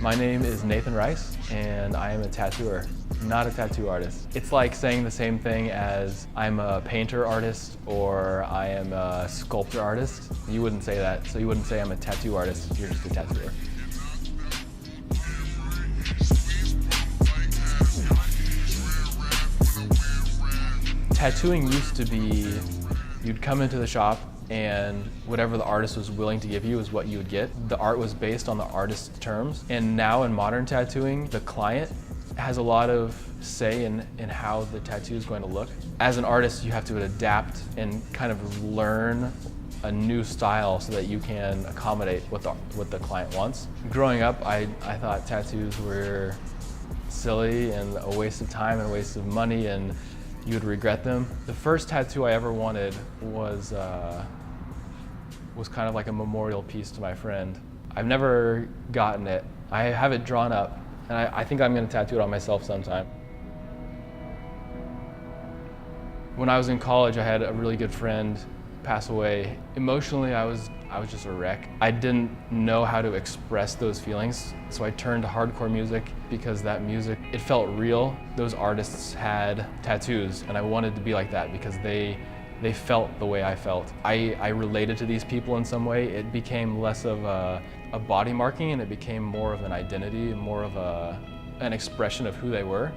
My name is Nathan Rice, and I am a tattooer, not a tattoo artist. It's like saying the same thing as I'm a painter artist or I am a sculptor artist. You wouldn't say that, so you wouldn't say I'm a tattoo artist, you're just a tattooer. Tattooing used to be, you'd come into the shop and whatever the artist was willing to give you is what you would get. The art was based on the artist's terms. And now in modern tattooing, the client has a lot of say in how the tattoo is going to look. As an artist, you have to adapt and kind of learn a new style so that you can accommodate what the client wants. Growing up, I thought tattoos were silly and a waste of time and a waste of money, and you would regret them. The first tattoo I ever wanted was kind of like a memorial piece to my friend. I've never gotten it. I have it drawn up, and I think I'm gonna tattoo it on myself sometime. When I was in college, I had a really good friend pass away. Emotionally, I was just a wreck. I didn't know how to express those feelings, so I turned to hardcore music because that music, it felt real. Those artists had tattoos, and I wanted to be like that because they felt the way I felt. I related to these people in some way. It became less of a body marking, and it became more of an identity, more of an expression of who they were.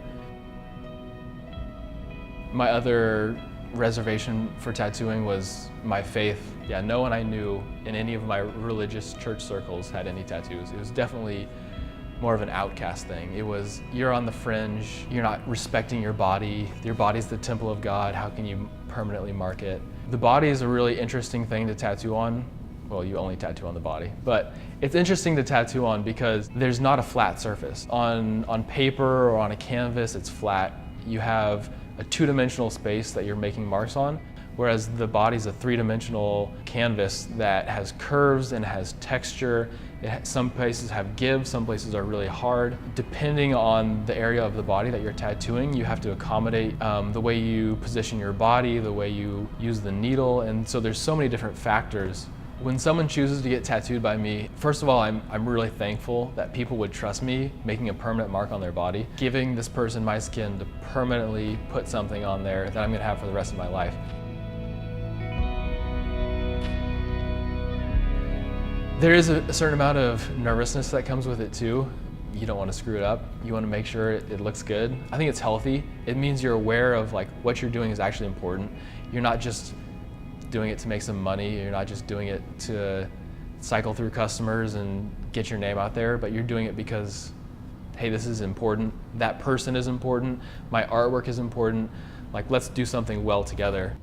My other reservation for tattooing was my faith. Yeah, no one I knew in any of my religious church circles had any tattoos. It was definitely more of an outcast thing. It was, you're on the fringe, you're not respecting your body. Your body's the temple of God. How can you permanently mark it? The body is a really interesting thing to tattoo on. Well, you only tattoo on the body, but it's interesting to tattoo on because there's not a flat surface. On paper or on a canvas, it's flat. You have a two-dimensional space that you're making marks on, whereas the body's a three-dimensional canvas that has curves and has texture. Some places have give, some places are really hard. Depending on the area of the body that you're tattooing, you have to accommodate the way you position your body, the way you use the needle, and so there's so many different factors. When someone chooses to get tattooed by me, first of all, I'm really thankful that people would trust me making a permanent mark on their body, giving this person my skin to permanently put something on there that I'm gonna have for the rest of my life. There is a certain amount of nervousness that comes with it too. You don't want to screw it up. You want to make sure it looks good. I think it's healthy. It means you're aware of like what you're doing is actually important. You're not just doing it to make some money. You're not just doing it to cycle through customers and get your name out there, but you're doing it because, hey, this is important. That person is important. My artwork is important. Like, let's do something well together.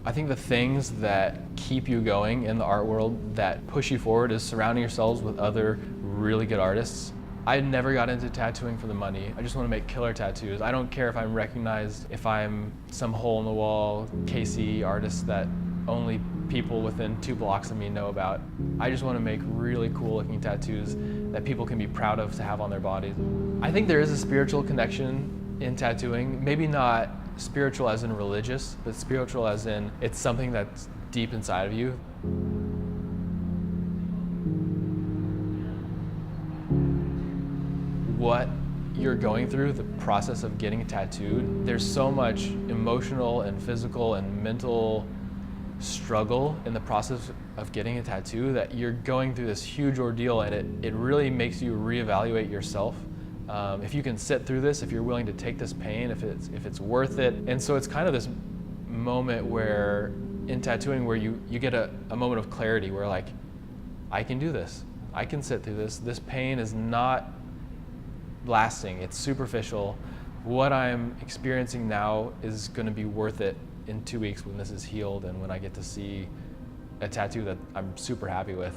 I think the things that keep you going in the art world, that push you forward, is surrounding yourselves with other really good artists. I never got into tattooing for the money. I just want to make killer tattoos. I don't care if I'm recognized, if I'm some hole-in-the-wall KC artist that only people within 2 blocks of me know about. I just want to make really cool-looking tattoos that people can be proud of to have on their bodies. I think there is a spiritual connection in tattooing. Maybe not spiritual as in religious, but spiritual as in it's something that's deep inside of you. What you're going through, the process of getting tattooed, there's so much emotional and physical and mental struggle in the process of getting a tattoo that you're going through this huge ordeal, and it really makes you reevaluate yourself. If you can sit through this, if you're willing to take this pain, if it's worth it. And so it's kind of this moment where, in tattooing, where you get a moment of clarity where like, I can do this. I can sit through this. This pain is not lasting, it's superficial. What I'm experiencing now is gonna be worth it in 2 weeks when this is healed and when I get to see a tattoo that I'm super happy with.